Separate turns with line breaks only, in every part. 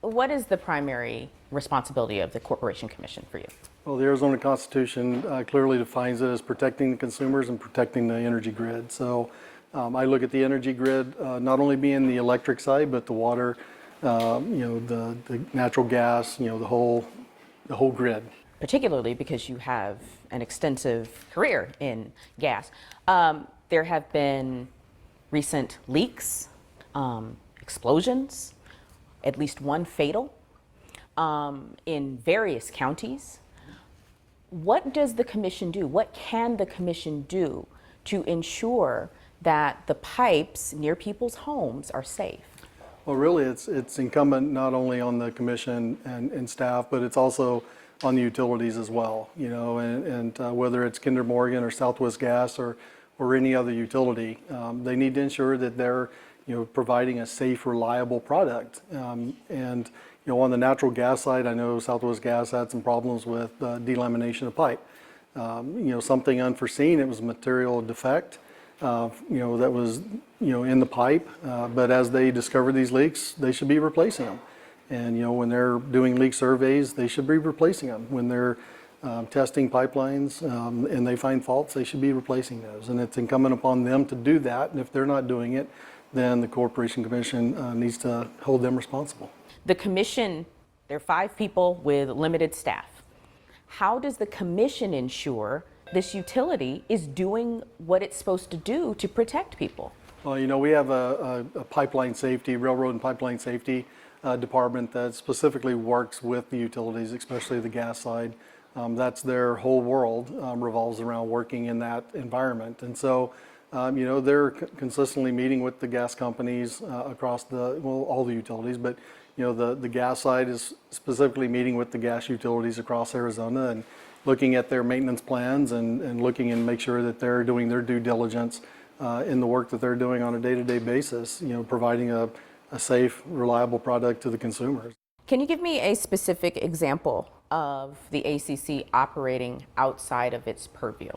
What is the primary responsibility of the Corporation Commission for you?
Well, the Arizona Constitution clearly defines it as protecting the consumers and protecting the energy grid. So I look at the energy grid not only being the electric side, but the water, the natural gas, the whole grid.
Particularly because you have an extensive career in gas. There have been recent leaks, explosions, at least one fatal, in various counties. What does the commission do? What can the commission do to ensure that the pipes near people's homes are safe?
Well, really, it's incumbent not only on the commission and staff, but it's also on the utilities as well. And whether it's Kinder Morgan or Southwest Gas or any other utility, they need to ensure that they're providing a safe, reliable product. And on the natural gas side, I know Southwest Gas had some problems with delamination of pipe. Something unforeseen. It was a material defect. That was in the pipe. But as they discover these leaks, they should be replacing them. And when they're doing leak surveys, they should be replacing them. When they're testing pipelines and they find faults, they should be replacing those. And it's incumbent upon them to do that. And if they're not doing it, then the Corporation Commission needs to hold them responsible.
The commission, there are 5 people with limited staff. How does the commission ensure this utility is doing what it's supposed to do to protect people?
Well, we have a pipeline safety, railroad and pipeline safety department that specifically works with the utilities, especially the gas side. That's their whole world revolves around working in that environment. And so, they're consistently meeting with the gas companies across all the utilities, but the gas side is specifically meeting with the gas utilities across Arizona and looking at their maintenance plans and looking and make sure that they're doing their due diligence in the work that they're doing on a day-to-day basis, providing a safe, reliable product to the consumers.
Can you give me a specific example of the ACC operating outside of its purview?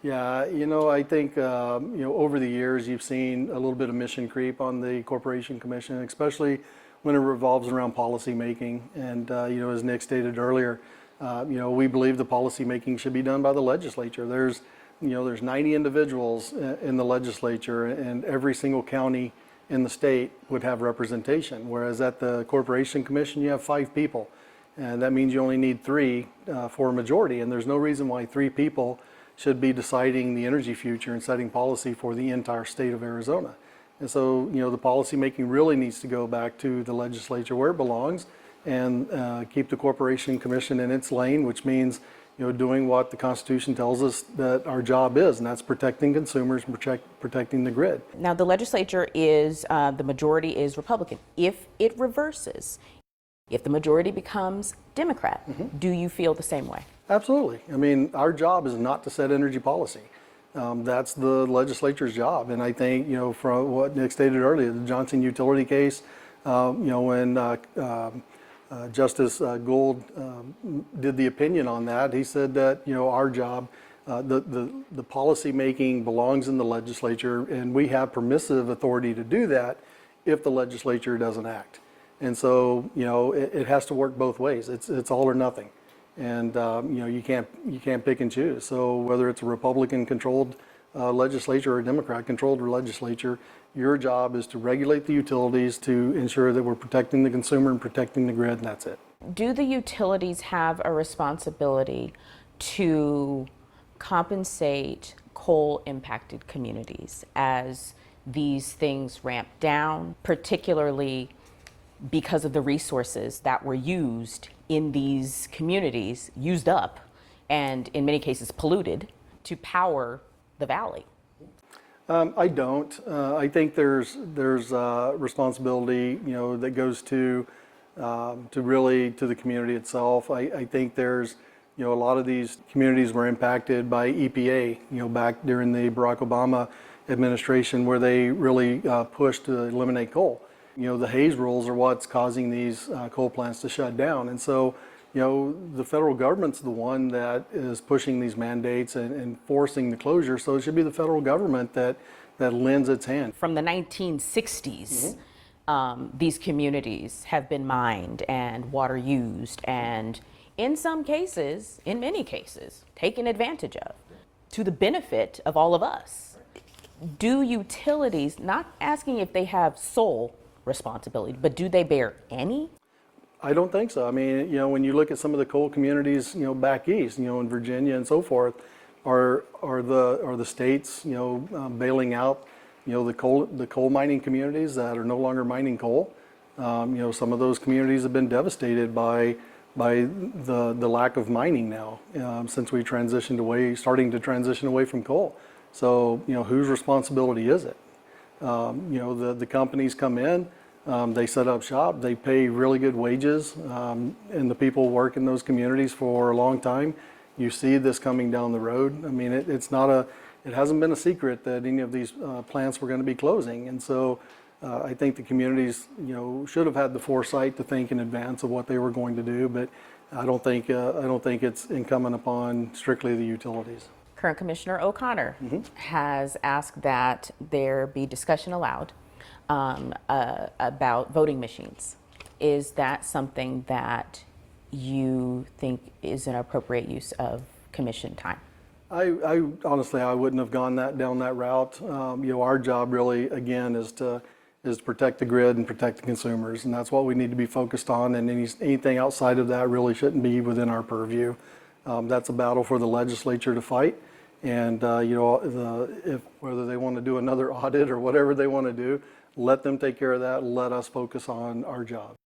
Yeah, I think, over the years you've seen a little bit of mission creep on the Corporation Commission, especially when it revolves around policy making. And, as Nick stated earlier, we believe the policy making should be done by the legislature. There's 90 individuals in the legislature, and every single county in the state would have representation. Whereas at the Corporation Commission, you have 5 people. And that means you only need 3 for a majority. And there's no reason why 3 people should be deciding the energy future and setting policy for the entire state of Arizona. And so, the policy making really needs to go back to the legislature where it belongs and keep the Corporation Commission in its lane, which means, doing what the Constitution tells us that our job is, and that's protecting consumers and protecting the grid.
Now, the legislature is, the majority is Republican. If it reverses, if the majority becomes Democrat, do you feel the same way?
Absolutely. I mean, our job is not to set energy policy. That's the legislature's job. And I think, from what Nick stated earlier, the Johnson utility case, when Justice Gould did the opinion on that, he said that, our job, the policy making belongs in the legislature, and we have permissive authority to do that if the legislature doesn't act. And so, it has to work both ways. It's all or nothing. And you can't pick and choose. So whether it's a Republican-controlled legislature or a Democrat-controlled legislature, your job is to regulate the utilities to ensure that we're protecting the consumer and protecting the grid, and that's it.
Do the utilities have a responsibility to compensate coal-impacted communities as these things ramp down, particularly because of the resources that were used in these communities, used up, and in many cases polluted, to power the valley?
I don't. I think there's responsibility, that goes to the community itself. I think there's, a lot of these communities were impacted by EPA, back during the Barack Obama administration, where they really pushed to eliminate coal. The Hayes rules are what's causing these coal plants to shut down. And so, the federal government's the one that is pushing these mandates and forcing the closure. So it should be the federal government that lends its hand.
From the 1960s, these communities have been mined and water used and in some cases, in many cases, taken advantage of to the benefit of all of us. Do utilities, not asking if they have sole responsibility, but do they bear any?
I don't think so. I mean, when you look at some of the coal communities, back east, in Virginia and so forth, are the states, bailing out, the coal mining communities that are no longer mining coal. Some of those communities have been devastated by the lack of mining now, since we starting to transition away from coal. So, whose responsibility is it? The companies come in, they set up shop, they pay really good wages, and the people work in those communities for a long time. You see this coming down the road. I mean, it hasn't been a secret that any of these plants were going to be closing, and so I think the communities, should have had the foresight to think in advance of what they were going to do. But I don't think it's incumbent upon strictly the utilities.
Current Commissioner O'Connor has asked that there be discussion allowed about voting machines. Is that something that you think is an appropriate use of commission time?
I honestly, I wouldn't have gone down that route. Our job really, again, is to protect the grid and protect the consumers, and that's what we need to be focused on. And anything outside of that really shouldn't be within our purview. That's a battle for the legislature to fight. And if whether they want to do another audit or whatever they want to do, let them take care of that. Let us focus on our job.